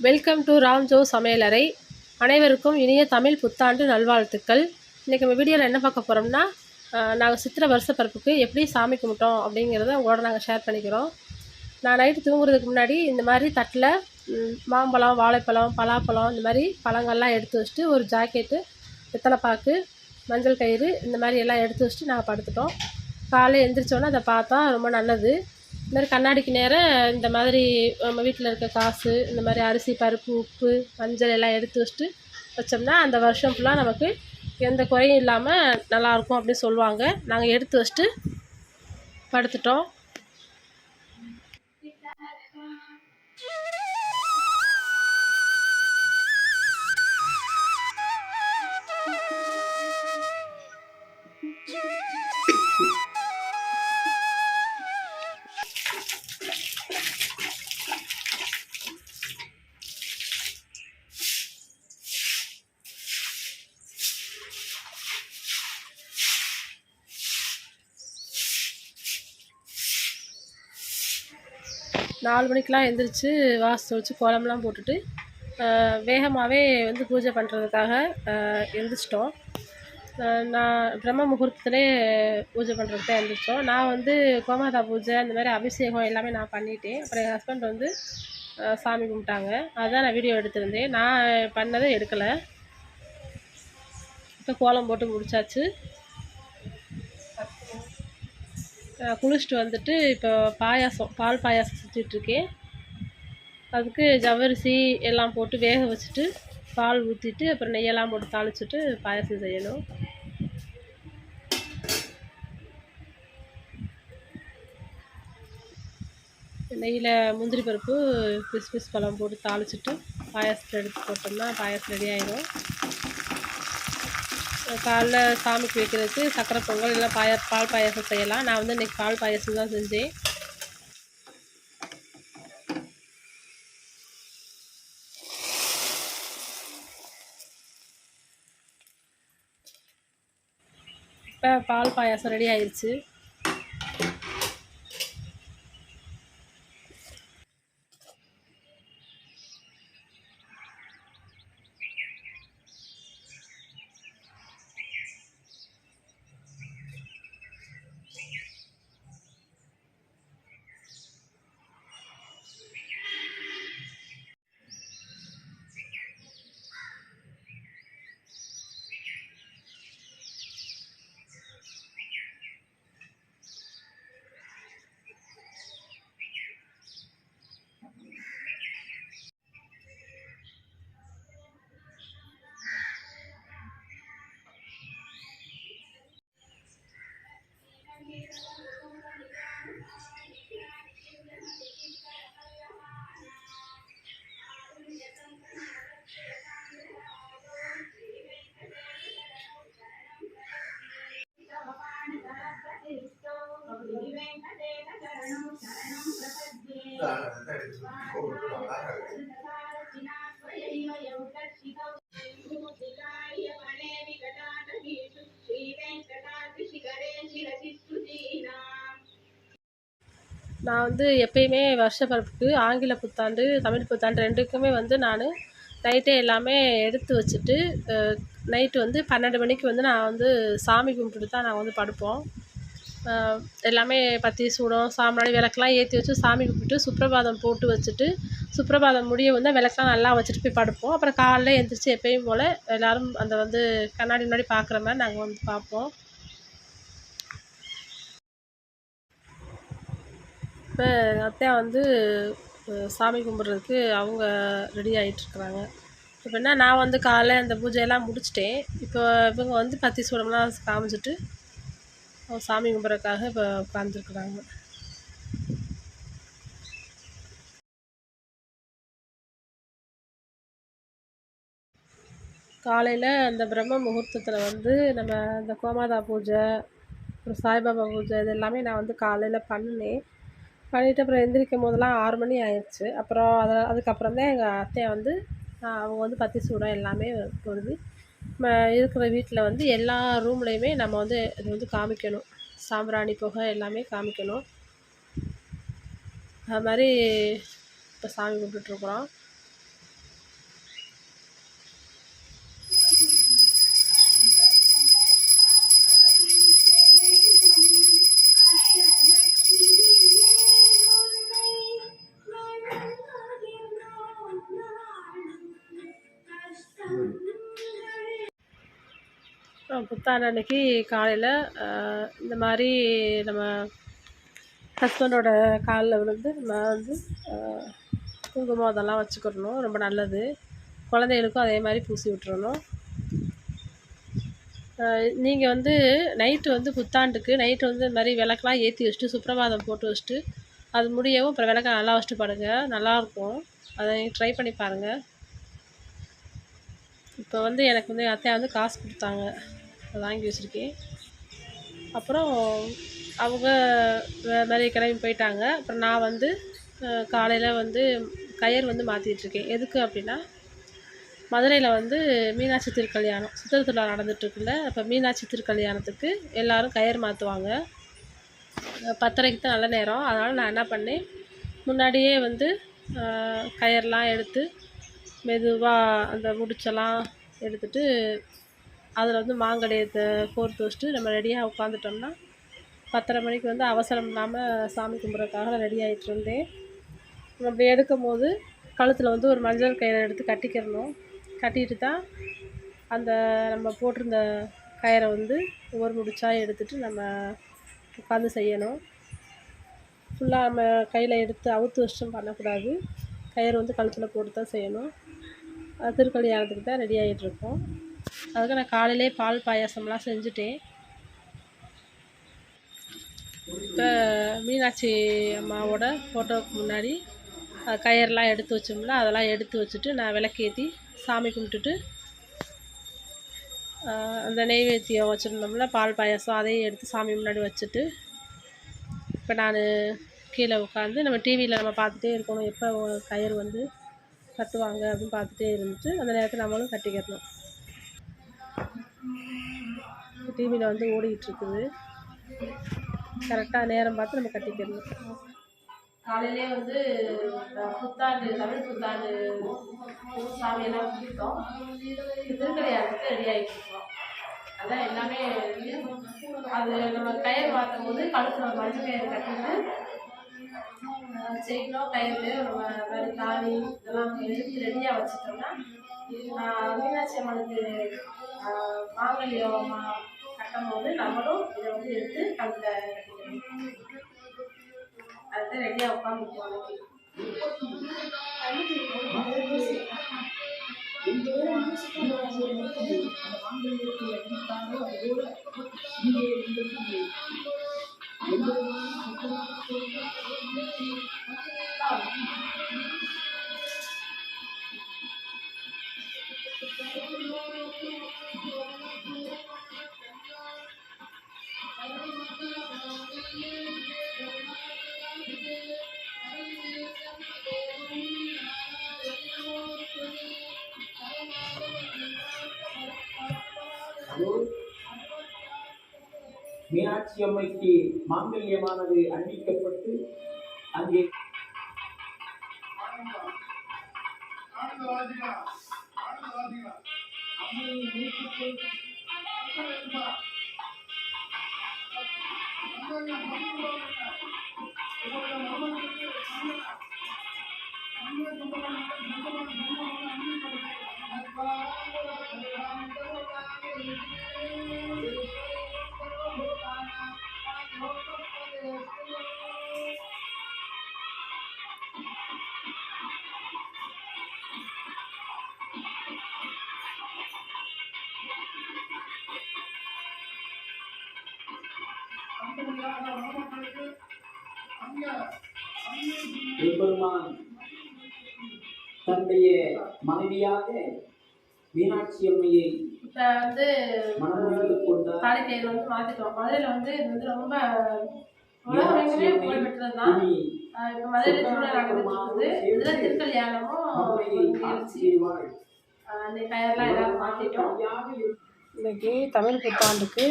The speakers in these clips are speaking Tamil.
வெல்கம் டு ராம்ஜோ சமையலறை. அனைவருக்கும் இனிய தமிழ் புத்தாண்டு நல்வாழ்த்துக்கள். இன்றைக்கி நம்ம வீடியோவில் என்ன பார்க்க போகிறோம்னா, நாங்கள் சித்திரை வருஷ பிறப்புக்கு எப்படி சாமி கும்பிட்டோம் அப்படிங்கிறத உங்களோட நாங்கள் ஷேர் பண்ணிக்கிறோம். நான் நைட்டு தூங்குறதுக்கு முன்னாடி இந்த மாதிரி தட்டில் மாம்பழம், வாழைப்பழம், பலாப்பழம் இந்த மாதிரி பழங்கள்லாம் எடுத்து வச்சுட்டு ஒரு ஜாக்கெட்டு, வெத்தலைப்பாக்கு, மஞ்சள் கயிறு இந்த மாதிரி எல்லாம் எடுத்து வச்சுட்டு நாங்கள் படுத்துட்டோம். காலையில் எழுந்திரிச்சோன்னே அதை பார்த்தா ரொம்ப நல்லது. இந்த மாதிரி கண்ணாடிக்கு நேரம் இந்த மாதிரி நம்ம வீட்டில் இருக்க காசு, இந்த மாதிரி அரிசி, பருப்பு, உப்பு, மஞ்சள் எல்லாம் எடுத்து வச்சுட்டு வச்சோம்னா அந்த வருஷம் ஃபுல்லாக நமக்கு எந்த குறையும் இல்லாமல் நல்லாயிருக்கும் அப்படின்னு சொல்லுவாங்க. நாங்கள் எடுத்து வச்சுட்டு படுத்துட்டோம். நாலு மணிக்கெலாம் எழுந்திரிச்சு வாசல் தெளித்து கோலம்லாம் போட்டுட்டு வேகமாகவே வந்து பூஜை பண்ணுறதுக்காக எழுந்திரிச்சிட்டோம். நான் பிரம்ம முகூர்த்தத்திலே பூஜை பண்ணுறதுக்கு தான் எழுந்திரிச்சோம். நான் வந்து கோமாதா பூஜை இந்த மாதிரி அபிஷேகம் எல்லாமே நான் பண்ணிட்டேன். அப்புறம் என் ஹஸ்பண்ட் வந்து சாமி கும்பிட்டாங்க. அதுதான் நான் வீடியோ எடுத்திருந்தேன். நான் பண்ணதை எடுக்கலை. இப்போ கோலம் போட்டு முடித்தாச்சு. குளிச்சுட்டு வந்துட்டு இப்போ பால் பாயாசம் செஞ்சிட்ருக்கேன். அதுக்கு ஜவ்வரிசி எல்லாம் போட்டு வேக வச்சுட்டு பால் ஊற்றிட்டு அப்புறம் நெய்யெல்லாம் போட்டு தாளிச்சிட்டு பாயாசம் செய்யணும். நெய்யில் முந்திரி பருப்பு, கிஸ்மிஸ் பழம் போட்டு தாளிச்சிட்டு பாயாசத்தை எடுத்து போட்டோம்னா பாயாசம் ரெடி ஆகிடும். காலைல சாமிக்கு வைக்கிறதுக்கு சக்கரை பொங்கல் இல்லை பால் பாயாசம் செய்யலாம். நான் வந்து இன்றைக்கி பால் பாயாசம் தான் செஞ்சேன். இப்போ பால் பாயாசம் ரெடி ஆயிடுச்சு. நான் வந்து எப்பயுமே வருஷ பிறப்புக்கு ஆங்கில புத்தாண்டு, தமிழ் புத்தாண்டு ரெண்டுக்குமே வந்து நான் நைட்டே எல்லாமே எடுத்து வச்சுட்டு நைட்டு வந்து 12 மணிக்கு வந்து நான் வந்து சாமி கும்பிட்டுட்டு தான் நான் வந்து படுப்போம். எல்லாமே பற்றி சூடம் சாம்பிராணி விளக்கெலாம் ஏற்றி வச்சு சாமி கும்பிட்டு சுப்ரபாதம் போட்டு வச்சுட்டு சுப்ரபாதம் முடிய வந்து விளக்கெலாம் நல்லா வச்சுட்டு போய் படுப்போம். அப்புறம் காலைல எழுந்திரிச்சி எப்பயும் போல் எல்லோரும் அந்த வந்து கண்ணாடி முன்னாடி பார்க்குற மாதிரி நாங்கள் வந்து பார்ப்போம். இப்போ எங்கள் அத்தையா வந்து சாமி கும்பிட்றதுக்கு அவங்க ரெடி ஆகிட்டுருக்குறாங்க. இப்போ என்ன, நான் வந்து காலைல அந்த பூஜையெல்லாம் முடிச்சிட்டேன். இப்போ இவங்க வந்து பத்தி சூடம்லாம் காமிச்சிட்டு சாமி கும்பிட்றதுக்காக இப்போ உட்காந்துருக்குறாங்க. காலையில் அந்த பிரம்ம முகூர்த்தத்தில் வந்து நம்ம இந்த கோமாதா பூஜை, அப்புறம் சாய்பாபா பூஜை இது எல்லாமே நான் வந்து காலையில் பண்ணினேன். பண்ணிவிட்டு அப்புறம் எந்திரிக்கும் போதெல்லாம் 6 மணி ஆயிடுச்சு. அப்புறம் அதுக்கப்புறம் தான் எங்கள் அத்தையை வந்து அவங்க வந்து பத்தி சூடம் எல்லாமே போடுது. நம்ம இருக்கிற வீட்டில் வந்து எல்லா ரூம்லேயுமே நம்ம வந்து இது வந்து காமிக்கணும். சாம்பிராணி புகை எல்லாமே காமிக்கணும். அது மாதிரி இப்போ சாமி கும்பிட்டுட்ருக்குறோம். புத்தாண்டு அன்னைக்கு காலையில் இந்த மாதிரி நம்ம ஹஸ்பண்டோட காலில் விழுந்து நம்ம வந்து குங்குமம் அதெல்லாம் வச்சுக்கிடணும், ரொம்ப நல்லது. குழந்தைகளுக்கும் அதே மாதிரி பூசி விட்டுறணும். நீங்கள் வந்து நைட்டு வந்து புத்தாண்டுக்கு நைட்டு வந்து இந்த மாதிரி விளக்கெலாம் ஏற்றி வச்சுட்டு சுப்ரபாதம் போட்டு வச்சுட்டு அது முடியவும் அப்புறம் விளக்க நல்லா வச்சுட்டு பாருங்க, நல்லாயிருக்கும். அதை நீங்கள் ட்ரை பண்ணி பாருங்கள். இப்போ வந்து எனக்கு வந்து என் அத்தையா வந்து காசு கொடுத்தாங்க, அதை வாங்கி வச்சுருக்கேன். அப்புறம் அவங்க வேலையை கிளம்பி போயிட்டாங்க. அப்புறம் நான் வந்து காலையில் வந்து கயிறு வந்து மாற்றிட்டுருக்கேன். எதுக்கு அப்படின்னா, மதுரையில் வந்து மீனாட்சி திருக்கல்யாணம் சித்திரை திருவிழா நடந்துகிட்ருக்குல்ல, அப்போ மீனாட்சி திருக்கல்யாணத்துக்கு எல்லோரும் கயிறு மாற்றுவாங்க. 10:30க்கு தான் நல்ல நேரம். அதனால் நான் என்ன பண்ணேன், முன்னாடியே வந்து கயிறெலாம் எடுத்து மெதுவாக அந்த முடிச்செல்லாம் எடுத்துகிட்டு அதில் வந்து மாங்கடையத்தை கோர்த்து வச்சுட்டு நம்ம ரெடியாக உட்காந்துட்டோம்னா 10:30 மணிக்கு வந்து அவசரம் இல்லாமல் சாமி கும்பிட்றதுக்காக ரெடி ஆகிட்டு இருந்தேன். அப்படி எடுக்கும் போது கழுத்தில் வந்து ஒரு மஞ்சள் கயிறை எடுத்து கட்டிக்கிறணும். கட்டிட்டு தான் அந்த நம்ம போட்டிருந்த கயிறை வந்து ஒரு முடிச்சா எடுத்துகிட்டு நம்ம உட்காந்து செய்யணும். ஃபுல்லாக நம்ம கையில் எடுத்து அவுத்து வச்சும் பண்ணக்கூடாது. கயிறு வந்து கழுத்தில் போட்டு தான் செய்யணும். திருக்கல்யாணத்துக்கு தான் ரெடி ஆகிட்ருக்கோம். அதுக்கு நான் காலையிலே பால் பாயாசம்லாம் செஞ்சுட்டேன். இப்போ மீனாட்சி அம்மாவோட ஃபோட்டோவுக்கு முன்னாடி கயிறெலாம் எடுத்து வச்சோம்ல, அதெல்லாம் எடுத்து வச்சுட்டு நான் விளக்கேற்றி சாமி கும்பிட்டுட்டு அந்த நெய்வேத்தியம் வச்சுருந்தோம்ல பால் பாயாசம் அதையும் எடுத்து சாமி முன்னாடி வச்சுட்டு இப்போ நான் கீழே உட்காந்து நம்ம டிவியில் நம்ம பார்த்துட்டே இருக்கணும், எப்போ கயிறு வந்து கட்டுவாங்க அப்படின்னு பார்த்துட்டே இருந்துட்டு அந்த நேரத்தில் நம்மளும் கட்டிக்கிறணும். டிவியில் வந்து ஓடிக்கிட்டுருக்குது, கரெக்டாக நேரம் பார்த்து நம்ம கட்டிக்கிறணும். காலையிலே வந்து புத்தாண்டு தமிழ் புத்தாண்டு சாமியெல்லாம் கும்பிட்டோம். திருக்கல்யாணத்துக்கு ரெடி ஆகிட்டு இருக்கோம். அதான் எல்லாமே அது நம்ம கயிறு மாற்றும் போது கழுத்தில் மஞ்சள் கயிறு கட்டிட்டு செயினோ கயிறு நம்ம வேறு தாலி இதெல்லாம் எடுத்து ரெடியாக வச்சுட்டோம்னா மீனாட்சி அம்மனுக்கு மாங்கல்யம் கட்டும் போது நம்மளும் இதை வந்து எடுத்து கழுத்தில் கட்டிக்கணும். அதுதான் ரெடியாக உட்காந்துருக்கோம். மீனாட்சி அம்மைக்கு மாங்கல்யமானது அணிவிக்கப்பட்டு அங்கே பெருமான் தன்னுடைய மனைவியாக மீனாட்சி அம்மையை இப்போ வந்து தாலி கயிறு வந்து மாற்றிட்டோம். மதுரையில் வந்து இது வந்து ரொம்ப உலகமே புகழ் பெற்றது தான். இப்போ மதுரையில் திருவிழா நடந்துட்டு இதில் திருக்கல்யாணமும் அந்த கயிறெல்லாம் எல்லாம் மாற்றிட்டோம். இன்னைக்கு தமிழ் புத்தாண்டுக்கு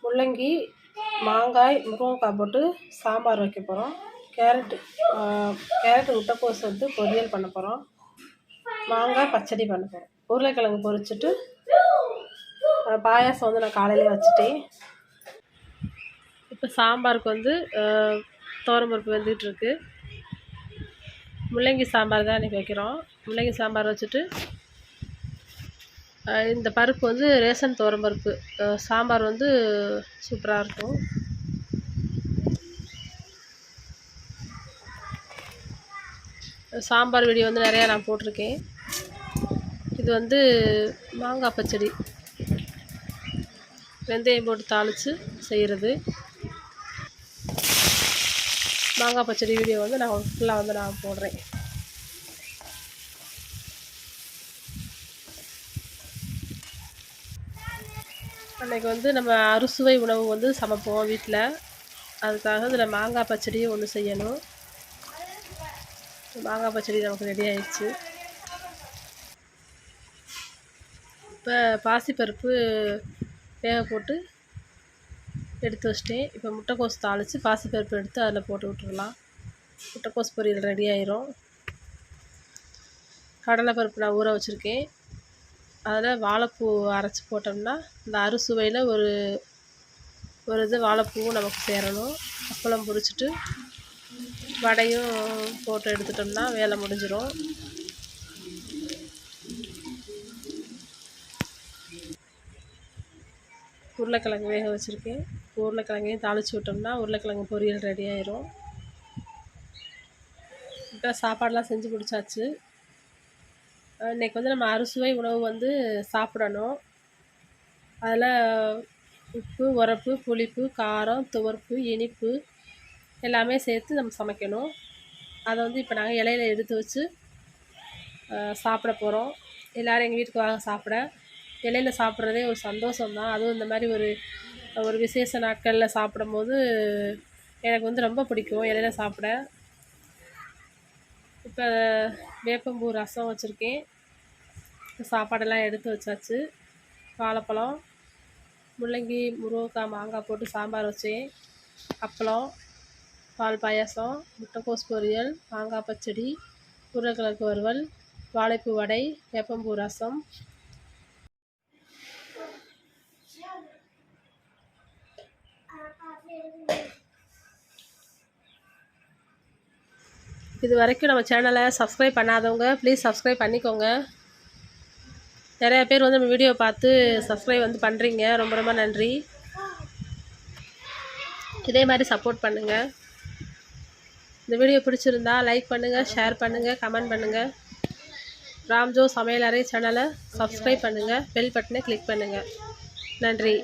முள்ளங்கி மாங்காய் முருங்கைக்காய் போட்டு சாம்பார் வைக்க போகிறோம். கேரட்டு முட்டைக்கோஸ் வந்து பொரியல் பண்ண போகிறோம். மாங்காய் பச்சடி பண்ண போகிறோம். உருளைக்கிழங்கு பொரிச்சிட்டு பாயாசம் வந்து நான் காலையிலே வச்சுட்டேன். இப்போ சாம்பாருக்கு வந்து துவரம்பருப்பு வெந்துட்டுருக்கு. முள்ளங்கி சாம்பார் தான் இன்றைக்கி வைக்கிறோம். முள்ளங்கி சாம்பார் வச்சுட்டு இந்த பருப்பு வந்து ரேஷன் துவரம் பருப்பு. சாம்பார் வந்து சூப்பராக இருக்கும். சாம்பார் வீடியோ வந்து நிறையா நான் போட்டிருக்கேன். இது வந்து மாங்காய் பச்சடி, வெந்தயம் போட்டு தாளித்து செய்கிறது. மாங்காய் பச்சடி வீடியோ வந்து நான் ஃபுல்லாக வந்து நான் போடுறேன். அன்றைக்கி வந்து நம்ம அறுசுவை உணவு வந்து சமைப்போம் வீட்டில். அதுக்காக இதில் மாங்காய் பச்சடியும் ஒன்று செய்யணும். மாங்காய் பச்சடி நமக்கு ரெடி ஆயிடுச்சு. இப்போ பாசிப்பருப்பு வேக போட்டு எடுத்து வச்சிட்டேன். இப்போ முட்டைக்கோஸ் தாளித்து பாசிப்பருப்பு எடுத்து அதில் போட்டு விட்டுறலாம். முட்டைக்கோஸ் பொரியல் ரெடி ஆயிரும். கடலைப்பருப்பு நான் ஊற வச்சுருக்கேன். அதில் வாழைப்பூ அரைச்சி போட்டோம்னா இந்த அறுசுவையில் ஒரு இது வாழைப்பூவும் நமக்கு சேரணும். அப்பளம் பொரிச்சிட்டு வடையும் போட்டு எடுத்துட்டோம்னா வேலை முடிஞ்சிடும். உருளைக்கிழங்கு வேக வச்சுருக்கேன். உருளைக்கிழங்கையும் தாளித்து விட்டோம்னா உருளைக்கிழங்கு பொரியல் ரெடி ஆயிரும். இப்போ சாப்பாடெலாம் செஞ்சு முடிச்சாச்சு. இன்றைக்கி வந்து நம்ம அறுசுவை உணவு வந்து சாப்பிடணும். அதில் உப்பு, உரப்பு, புளிப்பு, காரம், துவர்ப்பு, இனிப்பு எல்லாமே சேர்த்து நம்ம சமைக்கணும். அதை வந்து இப்போ நாங்கள் இலையில எடுத்து வச்சு சாப்பிட போகிறோம். எல்லோரும் எங்கள் வீட்டுக்கு வாங்க சாப்பிட. இலையில சாப்பிட்றதே ஒரு சந்தோஷம்தான். அதுவும் இந்த மாதிரி ஒரு விசேஷ நாட்களில் சாப்பிடும்போது எனக்கு வந்து ரொம்ப பிடிக்கும் இலையில சாப்பிட. இப்போ வேப்பம்பூ ரசம் வச்சுருக்கேன். சாப்பாடெல்லாம் எடுத்து வச்சாச்சு. வாழைப்பழம், முள்ளங்கி, முருங்கைக்காய், மாங்காய் போட்டு சாம்பார் வச்சேன். அப்பளம், பால் பாயாசம், முட்டைக்கோஸ் பொரியல், மாங்காய் பச்சடி, உருளைக்கிழங்கு வறுவல், வாழைப்பூ வடை, வேப்பம்பூ ரசம். இது வரைக்கும் நம்ம சேனலை சப்ஸ்கிரைப் பண்ணாதவங்க ப்ளீஸ் சப்ஸ்கிரைப் பண்ணிக்கோங்க. நிறையா பேர் வந்து நம்ம வீடியோ பார்த்து சப்ஸ்கிரைப் வந்து பண்ணுறீங்க. ரொம்ப ரொம்ப நன்றி. இதே மாதிரி சப்போர்ட் பண்ணுங்கள். இந்த வீடியோ பிடிச்சிருந்தா லைக் பண்ணுங்கள், ஷேர் பண்ணுங்கள், கமெண்ட் பண்ணுங்கள். ராம்ஜோ சமையலறை சேனலை சப்ஸ்கிரைப் பண்ணுங்கள். பெல் பட்டனை கிளிக் பண்ணுங்கள். நன்றி.